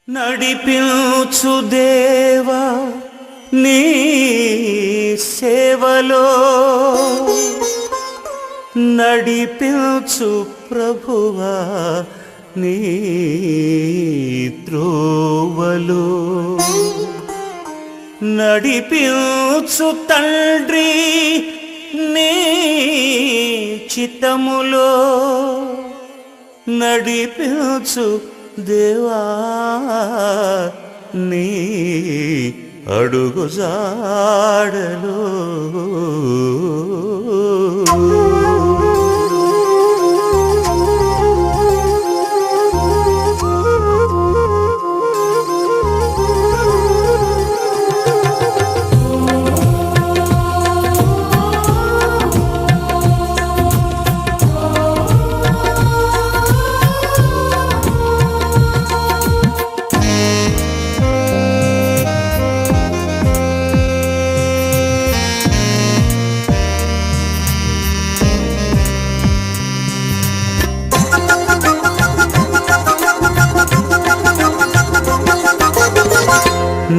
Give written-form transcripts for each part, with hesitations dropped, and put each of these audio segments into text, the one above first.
నడిపించు దేవా నీ సేవలో, నడిపించు ప్రభువా నీ త్రోవలో, నడిపించు తండ్రి నీ చిత్తములో, నడిపించు దేవా నీ అడుగుజాడలో.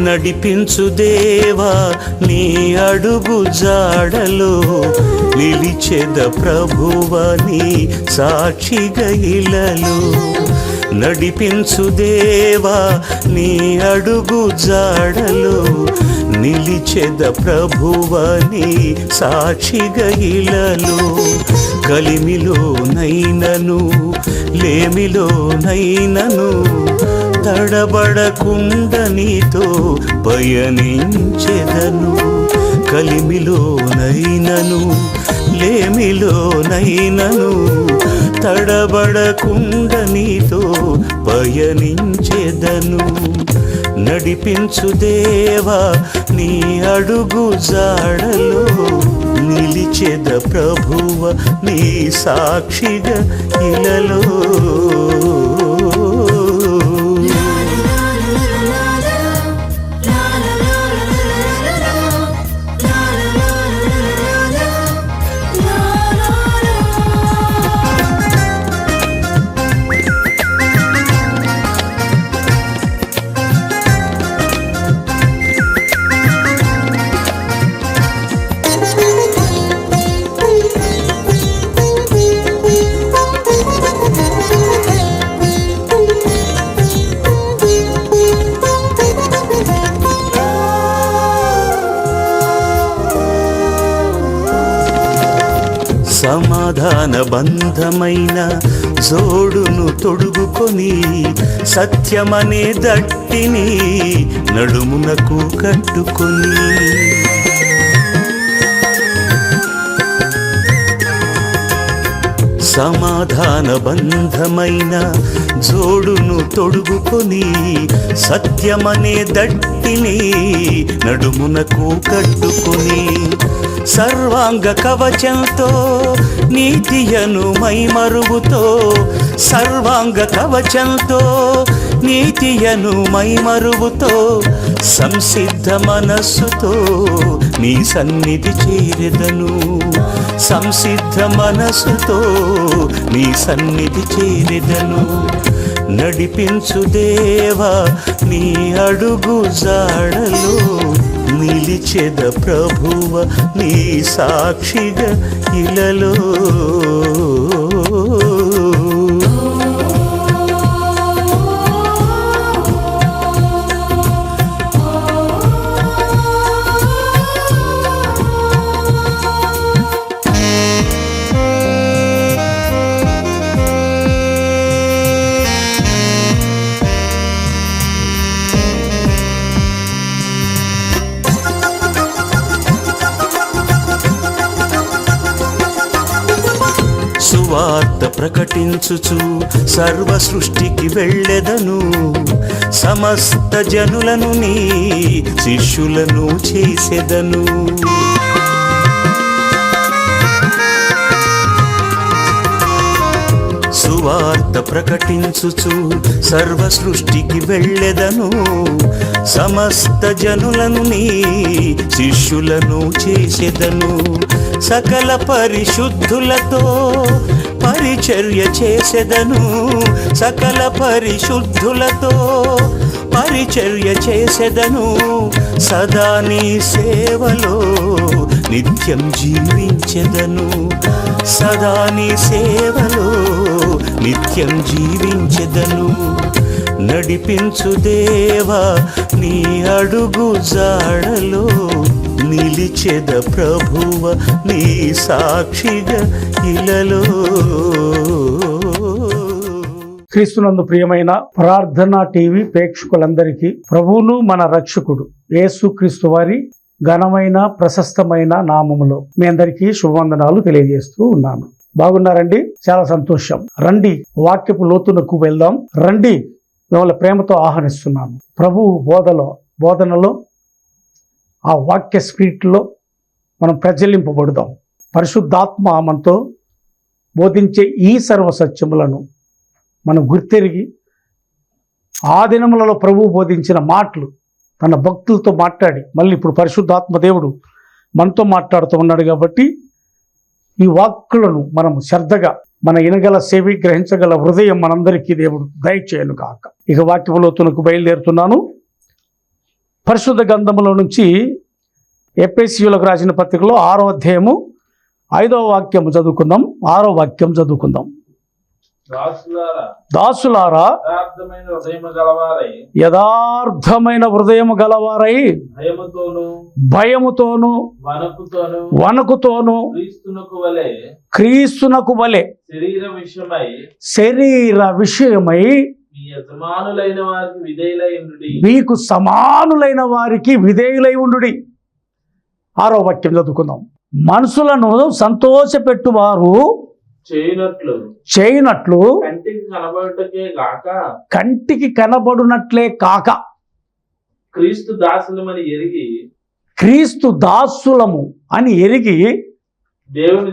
నడిపించు దేవా నీ అడుగు జాడలో, నిలిచెద ప్రభువ నీ సాక్షిగా ఇలలో. నడిపించు దేవా నీ అడుగు జాడలో, నిలిచెద ప్రభువ నీ సాక్షిగా ఇలలో. కలిమిలో నైనను లేమిలో నైనను తడబడకుండ నీతో పయనించెదను. కలిమిలో నైనను లేమిలో నైనను తడబడకుండ నీతో పయనించెదను. నడిపించు దేవా నీ అడుగు జాడలో, నిలిచెద ప్రభువ నీ సాక్షిగా ఇలలో. సమాధాన బంధమైన జోడును తొడుగుకొని, సత్యమనే దట్టిని నడుమునకు కట్టుకొని, సమాధాన బంధమైన జోడును తొడుగుకొని, సత్యమనే దట్టిని నడుమునకు కట్టుకొని, సర్వాంగ కవచంతో నీతియను మైమరువుతో, సర్వాంగ కవచంతో నీతియను మైమరువుతో, సంసిద్ధ మనస్సుతో నీ సన్నిధి చేరెదను. సంసిద్ధ మనస్సుతో నీ సన్నిధి చేరెదను. నడిపించు దేవా నీ అడుగు జాడలో, నిలిచెద ప్రభువ నీ సాక్షిగా ఇలలో. సువార్త ప్రకటించుచు సర్వ సృష్టికి వెళ్ళెదను. సమస్త జనులను నీ శిష్యులను చేసెదను. సువార్త ప్రకటించుచు సర్వ సృష్టికి వెళ్ళెదను. సమస్త జనులను నీ శిష్యులను చేసెదను. సకల పరిశుద్ధులతో పరిచర్య చేసెదను. సకల పరిశుద్ధులతో పరిచర్య చేసెదను సదా నీ సేవలో నిత్యం జీవించెదను సదా నీ సేవలో నిత్యం జీవించెదను నడిపించు దేవా నీ అడుగు జాడలో నిలిచెద ప్రభువ నీ సాక్షిగా ఇలలో. క్రీస్తునందు ప్రియమైన ప్రార్థనా టీవీ ప్రేక్షకులందరికీ ప్రభువును మన రక్షకుడు యేసుక్రీస్తు వారి ఘనమైన ప్రశస్తమైన నామములో మీ అందరికీ శుభవందనాలు తెలియజేస్తూ ఉన్నాను. బాగున్నారండి? చాలా సంతోషం. రండి వాక్యపు లోతునకు వెళ్దాం. రండి మిమ్మల్ని ప్రేమతో ఆహ్వానిస్తున్నాను. ప్రభు బోధనలో ఆ వాక్య స్పిరిట్లో మనం ప్రజ్వలింపబడదాం. పరిశుద్ధాత్మ మనతో బోధించే ఈ సర్వ సత్యములను మనం గుర్తెరిగి ఆ దినములలో ప్రభువు బోధించిన మాటలు తన భక్తులతో మాట్లాడి మళ్ళీ ఇప్పుడు పరిశుద్ధాత్మ దేవుడు మనతో మాట్లాడుతూ ఉన్నాడు. కాబట్టి ఈ వాక్కులను మనం శ్రద్ధగా మన వినగల సేవి గ్రహించగల హృదయం మనందరికీ దేవుడు దయచేయను కాక. ఇక వాక్యములోతునకు బయలుదేరుతున్నాను. పరిశుద్ధ గ్రంథములో నుంచి ఎఫెసీయులకు రాసిన పత్రికలో 6వ అధ్యాయము 5వ వాక్యం చదువుకుందాం. 6వ వాక్యం చదువుకుందాం. దాసులారా యథార్థమైన హృదయము గలవారై భయముతోను వణకుతోను క్రీస్తునకు వలె శరీర విషయమై మీకు సమానులైన వారికి విధేయులై ఉండుడి. 6వ వాక్యం చదువుకుందాం. మనుషులను సంతోషపెట్టువారు చేయనట్లు కంటికి కనబడునట్లే కాక క్రీస్తు దాసులము అని ఎరిగి దేవుని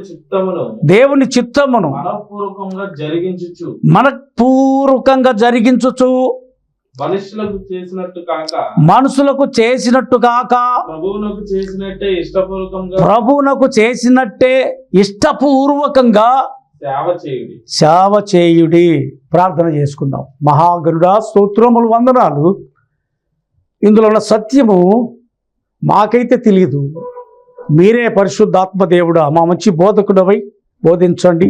చిత్తమును మనపూర్వకంగా జరిగించుచు మనుషులకు చేసినట్టు కాక ప్రభువునకు చేసినట్టే ఇష్టపూర్వకంగా సేవ చేయుడి. ప్రార్థన చేసుకుందాం. మహాగరుడా స్తోత్రములు వందనాలు. ఇందులో ఉన్న సత్యము మాకైతే తెలియదు. మీరే పరిశుద్ధాత్మ దేవుడా మా మంచి బోధకుడవై బోధించండి.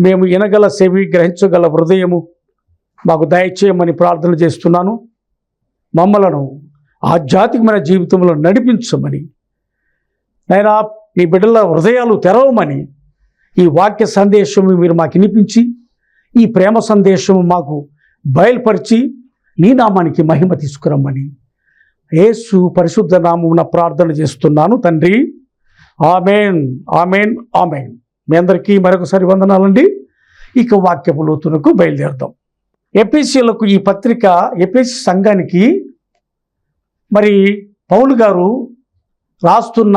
మేము వినగల చెవి గ్రహించగల హృదయము మాకు దయచేయమని ప్రార్థన చేస్తున్నాను. మమ్మలను ఆధ్యాత్మికమైన జీవితంలో నడిపించమని నైనా నీ బిడ్డల హృదయాలు తెరవమని ఈ వాక్య సందేశము మీరు మాకు వినిపించి ఈ ప్రేమ సందేశము మాకు బయలుపరిచి నీ నామానికి మహిమ తీసుకురమ్మని యేసు పరిశుద్ధ నామమున ప్రార్థన చేస్తున్నాను తండ్రి. ఆమేన్, ఆమేన్, ఆమేన్. మీ అందరికీ మరొకసారి వందనాలండి. ఇక వాక్యపు లోతునకు బయలుదేరుదాం. ఎఫెసీయులకు ఈ పత్రిక ఎఫెసీ సంఘానికి మరి పౌలు గారు రాస్తున్న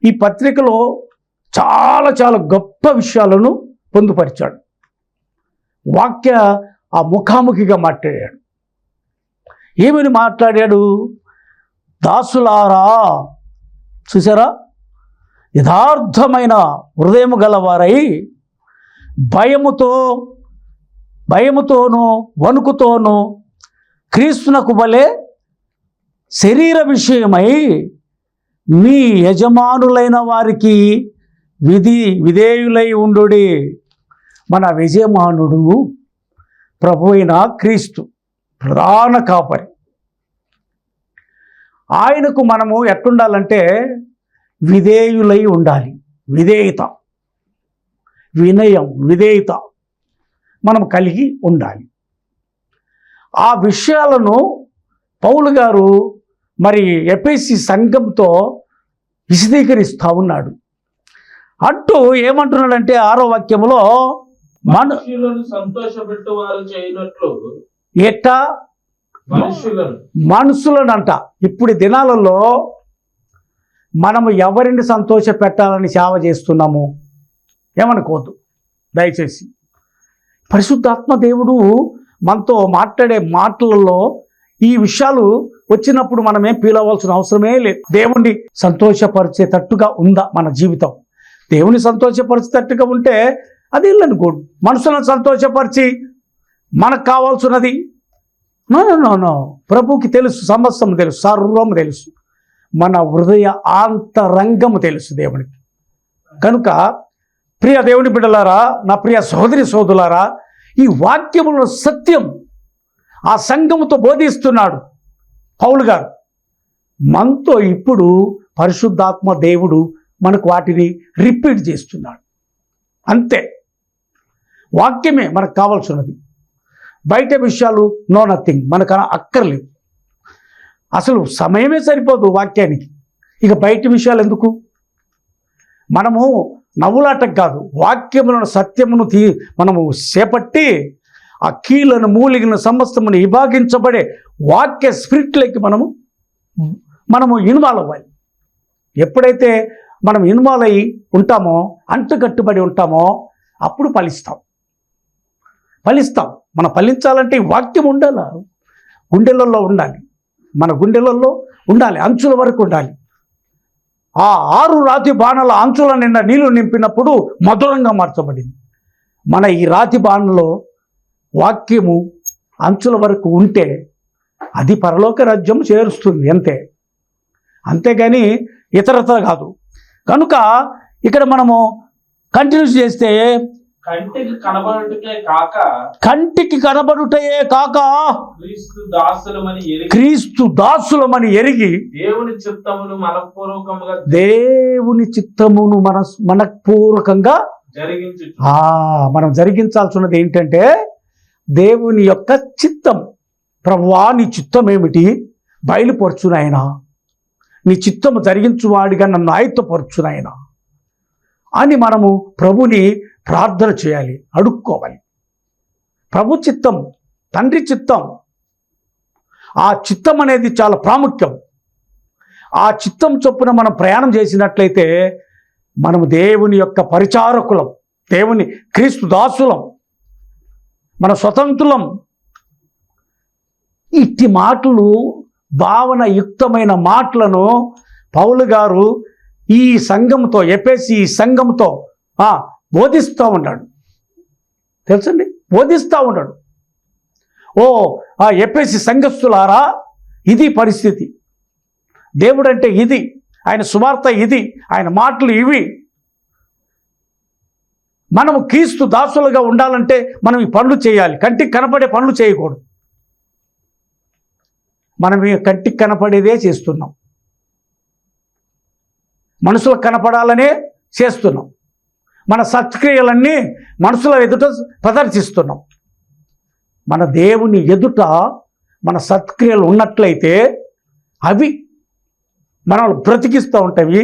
ఈ పత్రికలో చాలా చాలా గొప్ప విషయాలను పొందుపరిచాడు. వాక్య ఆ ముఖాముఖిగా మాట్లాడాడు. ఏమని మాట్లాడాడు? దాసులారా, చూసారా, యథార్థమైన హృదయము గలవారై భయముతోనూ వణుకుతోనూ క్రీస్తునకు వలె శరీర విషయమై మీ యజమానులైన వారికి విధేయులై ఉండుడి. మన యజమానుడు ప్రభు అయిన క్రీస్తు, ప్రధాన కాపరి. ఆయనకు మనము ఎట్టుండాలంటే విధేయులై ఉండాలి. విధేయత, వినయం, విధేయత మనం కలిగి ఉండాలి. ఆ విషయాలను పౌలు గారు మరి ఎఫెసీ సంఘంతో విశదీకరిస్తూ ఉన్నాడు. అంటూ ఏమంటున్నాడంటే 6వ వాక్యములో మనుషులను సంతోషపెట్టువారు చేయనట్లు ఎట్టా మనుషులనంట. ఇప్పుడు దినాలలో మనము ఎవరిని సంతోష పెట్టాలని సేవ చేస్తున్నాము ఏమనుకోవద్దు దయచేసి. పరిశుద్ధాత్మ దేవుడు మనతో మాట్లాడే మాటలలో ఈ విషయాలు వచ్చినప్పుడు మనమేం ఫీల్ అవ్వాల్సిన అవసరమే లేదు. దేవుణ్ణి సంతోషపరిచేటట్టుగా ఉందా మన జీవితం? దేవుని సంతోషపరిచేటట్టుగా ఉంటే అది ఇల్లనుకోడు. మనుషులను సంతోషపరిచి మనకు కావాల్సినది నో నో నో నో ప్రభుకి తెలుసు, సమస్తం తెలుసు, సర్వం తెలుసు, మన హృదయ ఆంతరంగము తెలుసు దేవునికి. కనుక ప్రియ దేవుని బిడ్డలారా, నా ప్రియ సహోదరి సోదరులారా, ఈ వాక్యములో సత్యం ఆ సంఘముతో బోధిస్తున్నాడు పౌలు గారు. మనతో ఇప్పుడు పరిశుద్ధాత్మ దేవుడు మనకు వాటిని రిపీట్ చేస్తున్నాడు. అంతే, వాక్యమే మనకు కావాల్సినది. బయట విషయాలు నో నథింగ్, మనకు అక్కర్లేదు. అసలు సమయమే సరిపోదు వాక్యానికి, ఇక బయట విషయాలు ఎందుకు? మనము నవ్వులాటకు కాదు, వాక్యములను సత్యమును మనము చేపట్టి ఆ కీలను మూలికలను సమస్తమును విభాగించబడే వాక్య స్పిరిట్లోకి మనము ఇన్వాల్వ్ అవ్వాలి. ఎప్పుడైతే మనం ఇన్వాల్వ్ అయ్యి ఉంటామో, అంటుకట్టుబడి ఉంటామో, అప్పుడు ఫలిస్తాం. మనం ఫలించాలంటే ఈ వాక్యం ఉండాలి, గుండెలలో ఉండాలి, మన గుండెలలో ఉండాలి, అంచుల వరకు ఉండాలి. ఆ 6 రాతి బాణాల అంచుల నిండా నీళ్లు నింపినప్పుడు మధురంగా మార్చబడింది. మన ఈ రాతి బాణలో వాక్యము అంచుల వరకు ఉంటే అది పరలోక రాజ్యం చేరుస్తుంది, అంతేగాని ఇతరత కాదు. కనుక ఇక్కడ మనము కంటిన్యూస్ చేస్తే కంటికి కనబడుటకే కాక క్రీస్తు దాసులమని ఎరిగి దేవుని చిత్తమును మనపూర్వకంగా మనం జరిగించాల్సినది ఏంటంటే దేవుని యొక్క చిత్తం. ప్రభువా, నీ చిత్తం ఏమిటి బయలుపరచునాయనా, నీ చిత్తము జరిగించువాడిగా నన్ను ఆయుత్తపరచునాయనా అని మనము ప్రభుని ప్రార్థన చేయాలి, అడుక్కోవాలి. ప్రభు చిత్తం, తండ్రి చిత్తం, ఆ చిత్తం అనేది చాలా ప్రాముఖ్యం. ఆ చిత్తం చొప్పున మనం ప్రయాణం చేసినట్లయితే మనము దేవుని యొక్క పరిచారకులం, దేవుని క్రీస్తు దాసులం, మన స్వతంత్రులం. ఇట్టి మాటలు, భావన యుక్తమైన మాటలను పౌలు గారు ఈ సంఘంతో, ఎఫెసీ సంఘంతో బోధిస్తూ ఉన్నాడు. తెలుసండి, బోధిస్తూ ఉన్నాడు. ఓ ఎఫెసీ సంఘస్థులారా, ఇది పరిస్థితి. దేవుడు అంటే ఇది, ఆయన సువార్త ఇది, ఆయన మాటలు ఇవి. మనము క్రీస్తు దాసులుగా ఉండాలంటే మనం ఈ పనులు చేయాలి. కంటికి కనపడే పనులు చేయకూడదు. మనం ఈ కంటికి కనపడేదే చేస్తున్నాం, మనుషులకు కనపడాలనే చేస్తున్నాం. మన సత్క్రియలన్నీ మనుషుల ఎదుట ప్రదర్శిస్తున్నాం. మన దేవుని ఎదుట మన సత్క్రియలు ఉన్నట్లయితే అవి మనల్ని బ్రతికిస్తూ ఉంటాయి,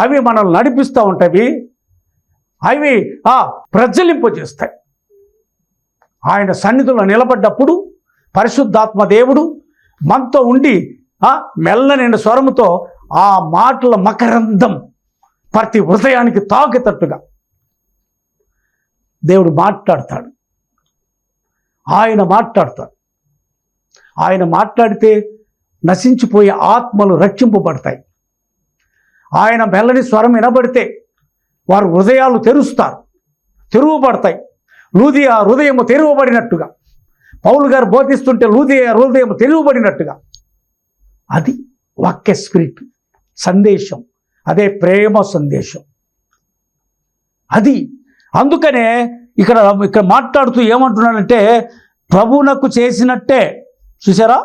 అవి మనల్ని నడిపిస్తూ ఉంటాయి, అవి ప్రజ్వలింపజేస్తాయి. ఆయన సన్నిధిలో నిలబడ్డప్పుడు పరిశుద్ధాత్మ దేవుడు మనతో ఉండి మెల్లనైన స్వరముతో ఆ మాటల మకరందం ప్రతి హృదయానికి తాకేటట్టుగా దేవుడు మాట్లాడతాడు. ఆయన మాట్లాడితే నశించిపోయే ఆత్మలు రక్షింపబడతాయి. ఆయన మెల్లని స్వరం వినబడితే వారు హృదయాలు తెరువబడతాయి. లూదియా హృదయము తెరువబడినట్టుగా, పౌలు గారు బోధిస్తుంటే లూదియా హృదయం తెరువబడినట్టుగా. అది వాక్య స్పిరిట్ సందేశం, అదే ప్రేమ సందేశం. అది అందుకనే ఇక్కడ మాట్లాడుతూ ఏమంటున్నాడంటే, ప్రభువునకు చేసినట్టే. చూసారా,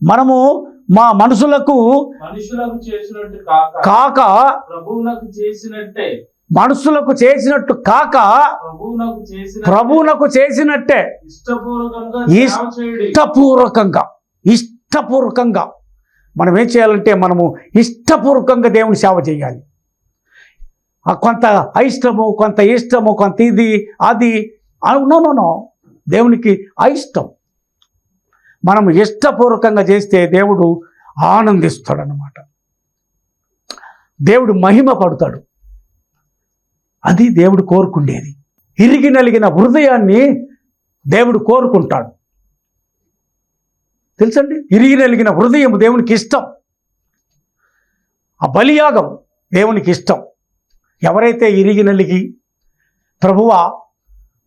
మనము మా మనుషులకు చేసినట్టు కాక ప్రభువునకు చేసినట్టే, మనుషులకు చేసినట్టు కాక ప్రభువునకు చేసినట్టే ఇష్టపూర్వకంగా మనం ఏం చేయాలంటే, మనము ఇష్టపూర్వకంగా దేవుని సేవ చేయాలి. కొంత అయిష్టము, కొంత ఇష్టము, కొంత ఇది అది నో, దేవునికి అయిష్టం. మనము ఇష్టపూర్వకంగా చేస్తే దేవుడు ఆనందిస్తాడనమాట, దేవుడు మహిమ పడతాడు. అది దేవుడు కోరుకుండేది. ఇరిగి నలిగిన హృదయాన్ని దేవుడు కోరుకుంటాడు. తెలుసండి, ఇరిగి నలిగిన హృదయం దేవునికి ఇష్టం. ఆ బలియాగం దేవునికి ఇష్టం. ఎవరైతే ఇరిగి నలిగి, ప్రభువా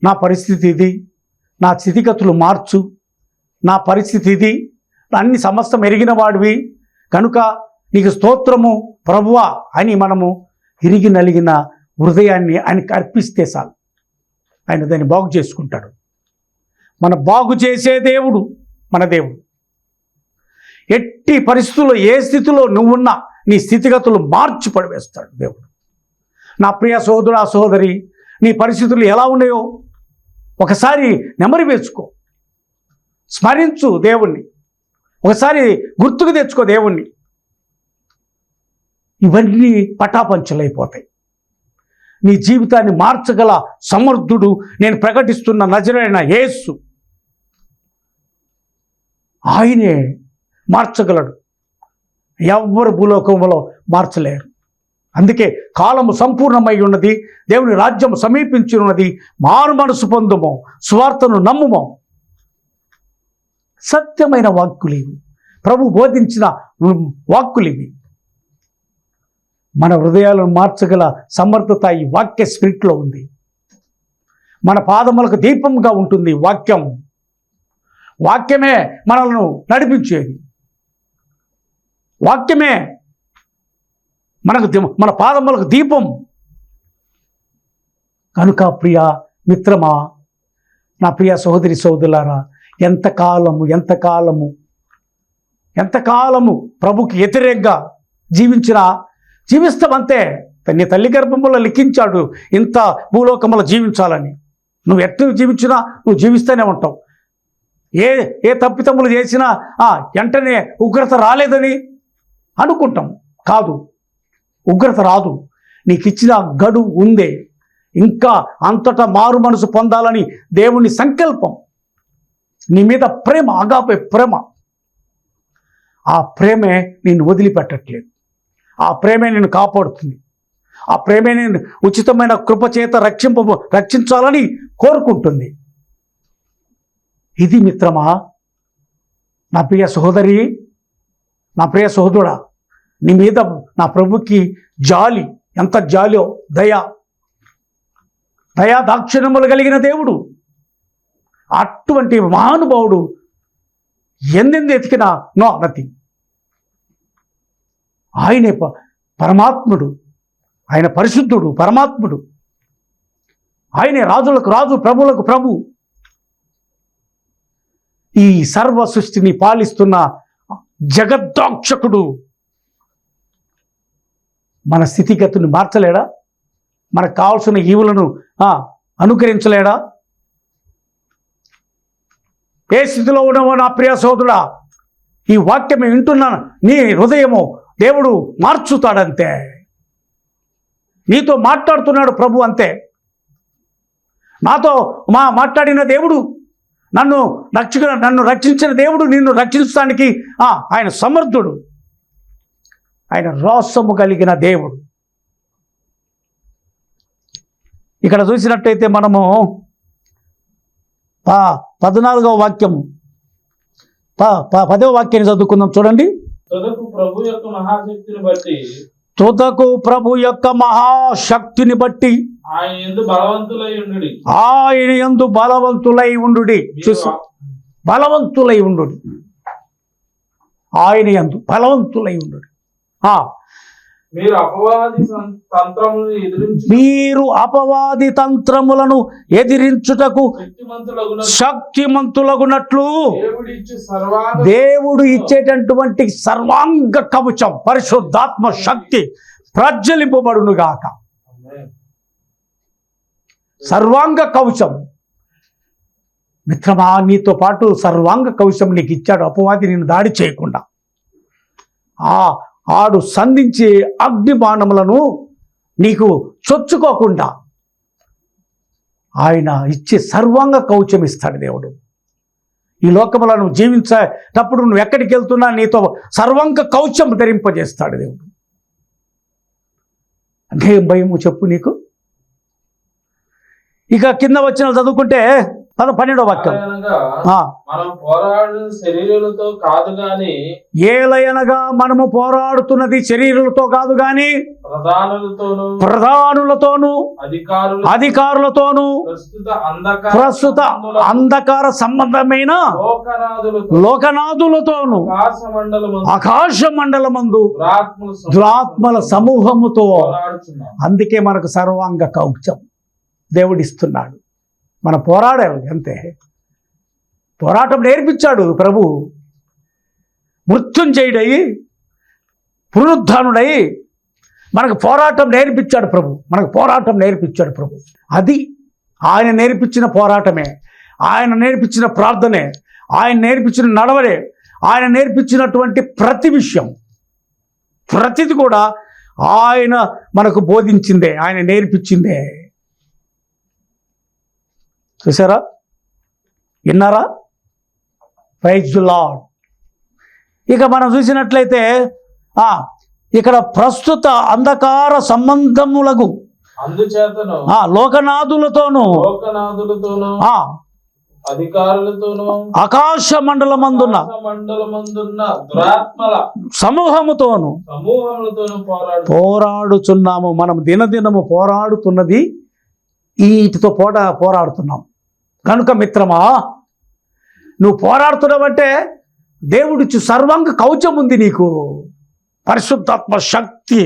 నా పరిస్థితి ఇది, నా స్థితిగతులు మార్చు, నా పరిస్థితి ఇది, అన్ని సమస్తం ఎరిగిన వాడివి కనుక నీకు స్తోత్రము ప్రభువా అని మనము ఇరిగి నలిగిన హృదయాన్ని ఆయనకి అర్పిస్తే చాలు, ఆయన దాన్ని బాగు చేసుకుంటాడు. మన బాగు చేసే దేవుడు మన దేవుడు. ఎట్టి పరిస్థితుల్లో ఏ స్థితిలో నువ్వున్నా నీ స్థితిగతులు మార్చి పడివేస్తాడు దేవుడు. నా ప్రియ సోదరుడా సోదరి, నీ పరిస్థితులు ఎలా ఉన్నాయో ఒకసారి నెమరు వేసుకో, స్మరించు దేవుణ్ణి, ఒకసారి గుర్తుకు తెచ్చుకో దేవుణ్ణి. ఇవన్నీ పటాపంచలైపోతాయి. నీ జీవితాన్ని మార్చగల సమర్థుడు నేను ప్రకటిస్తున్న నజరేయుడైన యేసు. ఆయనే మార్చగలడు, ఎవ్వరు భూలోకంలో మార్చలేరు. అందుకే కాలము సంపూర్ణమై ఉన్నది, దేవుని రాజ్యం సమీపించి ఉన్నది, మారు మనసు పొందుమో, స్వార్థను నమ్ముమో. సత్యమైన వాక్కులివి, ప్రభు బోధించిన వాక్కులివి. మన హృదయాలను మార్చగల సమర్థత ఈ వాక్య స్పిరిట్లో ఉంది. మన పాదములకు దీపంగా ఉంటుంది వాక్యం. వాక్యమే మనల్ని నడిపించేది, వాక్యమే మన పాదములకు దీపం. కనుక ప్రియ మిత్రమా, నా ప్రియ సహోదరి సోదరులారా, ఎంతకాలము ప్రభుకి వ్యతిరేకంగా జీవిస్తామంతే. నీ తల్లి గర్భంలో లిఖించాడు ఇంత భూలోకంలో జీవించాలని. నువ్వు ఎట్లా జీవించినా నువ్వు జీవిస్తూనే ఉంటావు. ఏ తప్పితములు చేసినా వెంటనే ఉగ్రత రాలేదని అనుకుంటాం. కాదు, ఉగ్రత రాదు. నీకు ఇచ్చిన గడువు ఉందే. ఇంకా అంతటా మారు మనసు పొందాలని దేవుని సంకల్పం. నీ మీద ప్రేమ, అగాపే ప్రేమ. ఆ ప్రేమే నిన్ను వదిలిపెట్టట్లేదు. ఆ ప్రేమే నిన్ను కాపాడుతుంది. ఆ ప్రేమే నేను ఉచితమైన కృపచేత రక్షించాలని కోరుకుంటుంది. ఇది మిత్రమా, నా ప్రియ సహోదరి, నా ప్రియ సహోదరుడా, నీ మీద నా ప్రభుకి జాలి, ఎంత జాలో, దయా దాక్షిణ్యములు కలిగిన దేవుడు. అటువంటి మహానుభావుడు ఎందెందు ఎతికినా నథింగ్. ఆయనే పరమాత్ముడు, ఆయన పరిశుద్ధుడు, పరమాత్ముడు. ఆయనే రాజులకు రాజు, ప్రభువులకు ప్రభు. ఈ సర్వ సృష్టిని పాలిస్తున్న జగద్దాక్షకుడు మన స్థితిగతుని మార్చలేడా? మనకు కావాల్సిన ఈవులను అనుకరించలేడా? ఏ స్థితిలో ఉన్నావో నా ప్రియ సోదరుడా, ఈ వాక్యం వింటున్న నీ హృదయము దేవుడు మార్చుతాడంతే. నీతో మాట్లాడుతున్నాడు ప్రభు అంతే. నాతో మాట్లాడిన దేవుడు, నన్ను రక్షించిన దేవుడు, నిన్ను రక్షించడానికి ఆయన సమర్థుడు. ఆయన రోషము కలిగిన దేవుడు. ఇక్కడ చూసినట్టయితే మనము 14వ వాక్యము 10వ వాక్యాన్ని చదువుకుందాం. చూడండి. తుదకు ప్రభు యొక్క మహాశక్తిని బట్టి ఆయన యందు బలవంతులై ఉండుడి. చూసి, బలవంతులై ఉండుడి. ఆయన యందు బలవంతులై ఉండుడి. మీరు అపవాది తంత్రములను ఎదిరించుటకు శక్తిమంతులగునట్లు దేవుడు ఇచ్చేటటువంటి సర్వాంగ కవచం, పరిశుద్ధాత్మ శక్తి ప్రజ్వలింపబడునుగాక. సర్వాంగ కవచం. మిత్రమా, నీతో పాటు సర్వాంగ కవచం నీకు ఇచ్చాడు. అపవాది నిన్ను దాడి చేయకుండా, ఆడు సంధించే అగ్ని బాణములను నీకు చొచ్చుకోకుండా ఆయన ఇచ్చే సర్వాంగ కవచం ఇస్తాడు దేవుడు. ఈ లోకములో నువ్వు జీవించేటప్పుడు నువ్వు ఎక్కడికి వెళ్తున్నా నీతో సర్వాంగ కవచం ధరింపజేస్తాడు దేవుడు. అంటే ఏం భయము చెప్పు నీకు? ఇక కింద వచ్చిన చదువుకుంటే 12వ వాక్యం. అనగా ఆ, మనం పోరాడు శరీరాలతో కాదు గాని ఏలయనగా మనము పోరాడుతున్నది శరీరులతో కాదు గాని ప్రధానులతోనూ ప్రధానులతోనూ అధికారులతోనూ ప్రస్తుత అంధకార సంబంధమైన లోకనాథులతోనూ ఆకాశ మండలమందు దురాత్మల సమూహముతో. అందుకే మనకు సర్వాంగ కవచం దేవుడిస్తున్నాడు. మన పోరాడాలి అంతే. పోరాటం నేర్పించాడు ప్రభు. మృత్యుంజయుడై పునరుద్ధానుడై మనకు పోరాటం నేర్పించాడు ప్రభు. మనకు పోరాటం నేర్పించాడు ప్రభు. అది ఆయన నేర్పించిన పోరాటమే, ఆయన నేర్పించిన ప్రార్థనే, ఆయన నేర్పించిన నడవడే, ఆయన నేర్పించినటువంటి ప్రతి విషయం, ప్రతిది కూడా ఆయన మనకు బోధించిందే, ఆయన నేర్పించిందే. చూసారా, విన్నారా? Praise the lord. ఇక మనం చూసినట్లయితే ఇక్కడ ప్రస్తుత అంధకార సంబంధములకు అందుచేతను లోకనాథులతోనూ అధికారులతోనూ ఆకాశ మండలమందున్న దురాత్మల సమూహముతోనూ పోరాడుచున్నాము. మనం దినదినము పోరాడుతున్నది వీటితో పోరాడుతున్నాం కనుక మిత్రమా, నువ్వు పోరాడుతున్నావంటే దేవుడిచ్చు సర్వాంగ కవచం ఉంది నీకు. పరిశుద్ధాత్మ శక్తి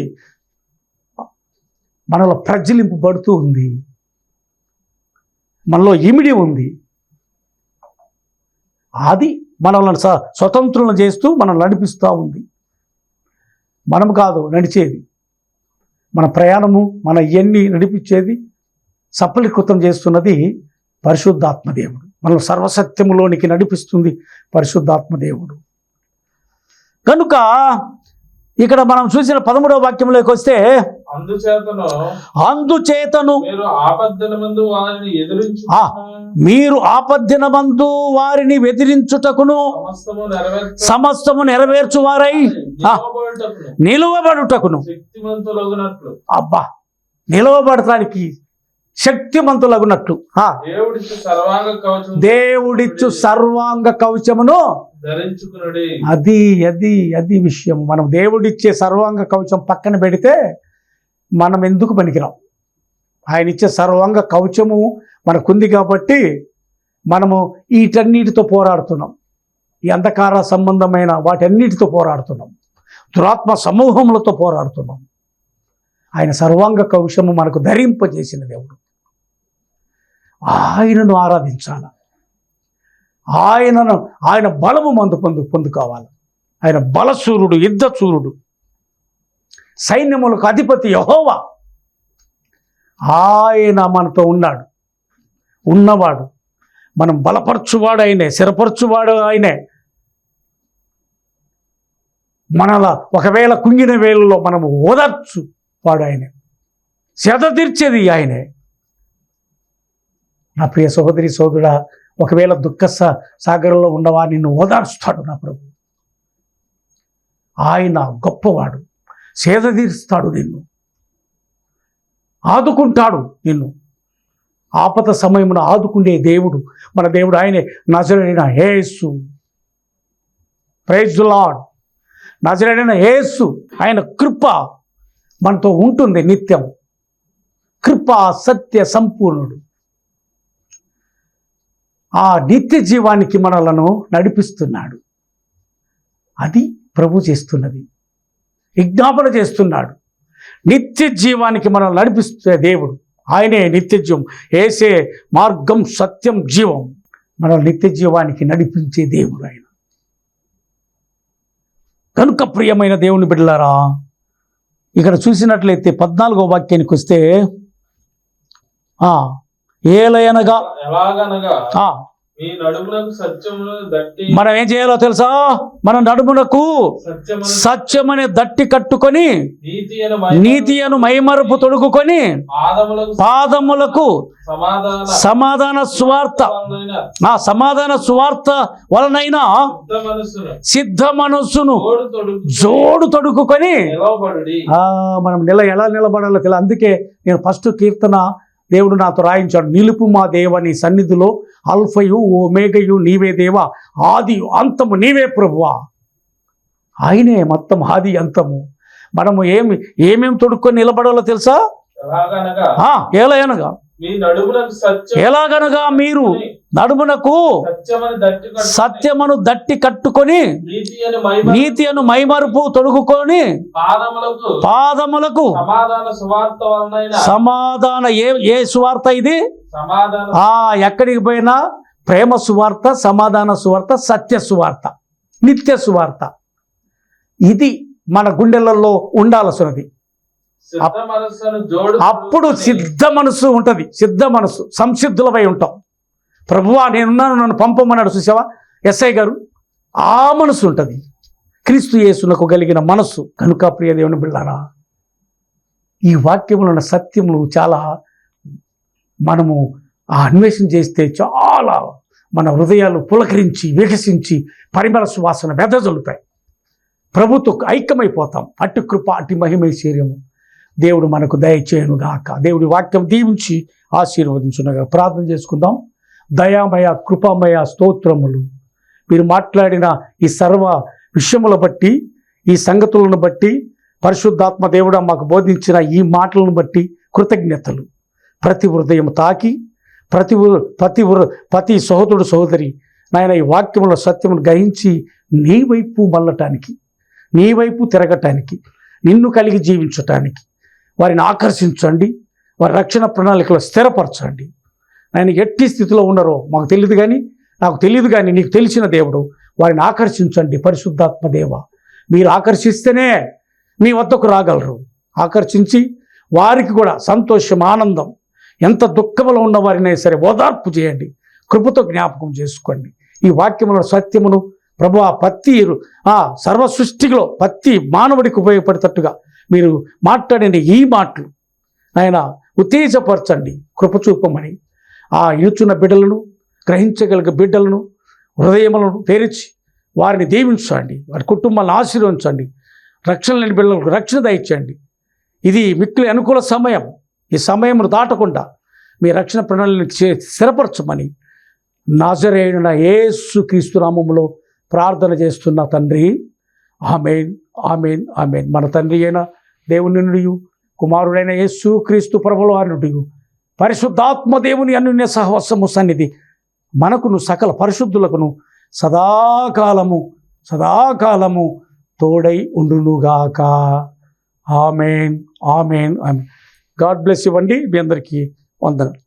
మనలో ప్రజ్వలింపబడుతూ ఉంది, మనలో ఇమిడి ఉంది. అది మనల్ని స్వతంత్రులను చేస్తూ మనం నడిపిస్తూ ఉంది. మనం కాదు నడిచేది, మన ప్రయాణము, మన ఇవన్నీ నడిపించేది, సఫలీకృతం చేస్తున్నది పరిశుద్ధాత్మ దేవుడు. మనం సర్వసత్యములోనికి నడిపిస్తుంది పరిశుద్ధాత్మ దేవుడు. కనుక ఇక్కడ మనం చూసిన 13వ వాక్యంలోకి వస్తే, అందుచేతను మీరు ఆపద్దినమందు వారిని ఎదిరించుటకును సమస్తము నెరవేర్చువారై నిలువబడుటకును. అబ్బా, నిలవబడటానికి శక్తిమంతులగునట్లు దేవుడిచ్చు సర్వాంగ కవచమును ధరించుకునుడి. అది విషయం. మనం దేవుడిచ్చే సర్వాంగ కవచం పక్కన పెడితే మనం ఎందుకు పనికిరాం. ఆయన ఇచ్చే సర్వాంగ కవచము మనకుంది కాబట్టి మనము వీటన్నిటితో పోరాడుతున్నాం. ఈ అంధకార సంబంధమైన వాటన్నిటితో పోరాడుతున్నాం, దురాత్మ సమూహములతో పోరాడుతున్నాం. ఆయన సర్వాంగ కవచము మనకు ధరింపజేసిన దేవుడు. ఆయనను ఆరాధించాలి, ఆయన బలము పొందుకోవాలి. ఆయన బలసూరుడు, యుద్ధసూరుడు, సైన్యములకు అధిపతి యెహోవా. ఆయన మనతో ఉన్నవాడు. మనం బలపరచువాడు ఆయనే, స్థిరపరచువాడు ఆయనే. మనలా ఒకవేళ కుంగిన వేళలో మనము ఓదార్చువాడు ఆయనే, సేద తీర్చేది ఆయనే. నా ప్రియ సహోదరి సోదరుడా, ఒకవేళ దుఃఖ సాగరంలో ఉన్నవా, నిన్ను ఓదార్చుతాడు నా ప్రభు. ఆయన గొప్పవాడు, సేద తీరుస్తాడు, నిన్ను ఆదుకుంటాడు. నిన్ను ఆపద సమయమున ఆదుకునే దేవుడు మన దేవుడు. ఆయనే నజరేయుడైన యేసు. Praise the lord. నజరేయుడైన యేసు, ఆయన కృప మనతో ఉంటుంది నిత్యం. కృప సత్య సంపూర్ణుడు. ఆ నిత్య జీవానికి మనలను నడిపిస్తున్నాడు. అది ప్రభు చేస్తున్నది, విజ్ఞాపన చేస్తున్నాడు. నిత్య జీవానికి మనల్ని నడిపిస్తున్న దేవుడు ఆయనే నిత్య జీవం. యేసే మార్గం, సత్యం, జీవం. మనల్ని నిత్య జీవానికి నడిపించే దేవుడు ఆయన. కనుక ప్రియమైన దేవుని బిడ్డలారా, ఇక్కడ చూసినట్లయితే 14వ వాక్యానికి వస్తే, ఏలయనగా మనం ఏం చేయాలో తెలుసా? మన నడుమునకు సత్యమనే దట్టి కట్టుకొని, నీతియను మైమరుపు తొడుగుకొని, పాదములకు సమాధాన సువార్త వలనైనా సిద్ధ మనస్సును జోడు తొడుగుకొని మనం ఎలా నిలబడాలో తెలియదు. అందుకే నేను ఫస్ట్ కీర్తన దేవుడు నాతో రాయించాడు, నిలుపు మా దేవని సన్నిధిలో అల్ఫయు ఓమేగయు నీవే దేవా, ఆది అంతము నీవే ప్రభువా. ఆయనే మొత్తం ఆది అంతము. మనము ఏమేమి తొడుక్కొని నిలబడాలో తెలుసా? ఎలాగనగా ఎలాగనగా మీ నడుమునకు ఎలాగనగా మీరు నడుమునకు సత్యమును దట్టి కట్టుకొని నీతి అను మైమరుపు తొడుగుకొని పాదములకు సమాధాన ఏ సువార్త ఇది? ఎక్కడికి పోయినా ప్రేమ సువార్త, సమాధాన సువార్త, సత్య సువార్త, నిత్య సువార్త. ఇది మన గుండెలలో ఉండాల్సినది. అప్పుడు సిద్ధ మనసు ఉంటుంది. సిద్ధ మనసు, సంసిద్ధులపై ఉంటాం. ప్రభువా నేనున్నాను, నన్ను పంపమన్నాడు. చూసావా ఎస్ఐ గారు? ఆ మనసు ఉంటుంది క్రీస్తు యేసునకు కలిగిన మనస్సు. కనుక ప్రియ దేవుని బిడ్డలారా, ఈ వాక్యములో ఉన్న సత్యములు చాలా మనము అన్వేషణ చేస్తే చాలా మన హృదయాలు పులకరించి వికసించి పరిమళ సువాసన వెదజల్లుతాయి. ప్రభుతో ఐక్యమైపోతాం. అటు కృప, అటు మహిమైశ్వర్యము దేవుడు మనకు దయచేయనుగాక. దేవుడి వాక్యం దీవించి ఆశీర్వదించునుగా. ప్రార్థన చేసుకుందాం. దయామయ, కృపామయ స్తోత్రములు. మీరు మాట్లాడిన ఈ సర్వ విషయముల బట్టి, ఈ సంగతులను బట్టి, పరిశుద్ధాత్మ దేవుడా మాకు బోధించిన ఈ మాటలను బట్టి కృతజ్ఞతలు. ప్రతి హృదయం తాకి, ప్రతి సహోదరుడు సహోదరి నాయన ఈ వాక్యముల సత్యమును గ్రహించి నీ వైపు మళ్ళటానికి, నీ వైపు తిరగటానికి, నిన్ను కలిగి జీవించటానికి వారిని ఆకర్షించండి. వారి రక్షణ ప్రణాళికలో స్థిరపరచండి. ఆయన ఎట్టి స్థితిలో ఉన్నారో మాకు తెలియదు, కానీ నాకు తెలియదు, కానీ నీకు తెలిసిన దేవుడు వారిని ఆకర్షించండి. పరిశుద్ధాత్మ దేవ, మీరు ఆకర్షిస్తేనే మీ వద్దకు రాగలరు. ఆకర్షించి వారికి కూడా సంతోషం, ఆనందం, ఎంత దుఃఖంలో ఉన్న వారినైనా సరే ఓదార్పు చేయండి. కృపతో జ్ఞాపకం చేసుకోండి. ఈ వాక్యముల సత్యమును ప్రభు ప్రతి సర్వ సృష్టిలో ప్రతి మానవుడికి ఉపయోగపడేటట్టుగా మీరు మాట్లాడిన ఈ మాటలు ఆయన ఉత్తేజపరచండి. కృప చూపమని ఇనుచున్న బిడ్డలను, గ్రహించగలిగే బిడ్డలను, హృదయములను తెరిచి వారిని దీవించండి. వారి కుటుంబాలను ఆశీర్వదించండి. రక్షణ లేని బిడ్డలకు రక్షణ దయచేయండి. ఇది మిక్కిలి అనుకూల సమయం. ఈ సమయమును దాటకుండా మీ రక్షణ ప్రణాళికను స్థిరపరచమని నాజరేయుడైన యేసు క్రీస్తు నామములో ప్రార్థన చేస్తున్న తండ్రి. ఆమేన్, ఆమేన్, ఆమేన్. మన తండ్రి అయిన దేవుని నుండి, కుమారుడైన యేసు క్రీస్తు ప్రభువుల వారి నుండి, పరిశుద్ధాత్మ దేవుని అన్యోన్య సహవాసము సన్నిధి మనకును సకల పరిశుద్ధులకును సదాకాలము తోడై ఉండునుగాక. ఆమేన్, ఆమేన్, ఆమేన్. గాడ్ బ్లెస్ ఇవ్వండి. మీ అందరికీ వందనాలు.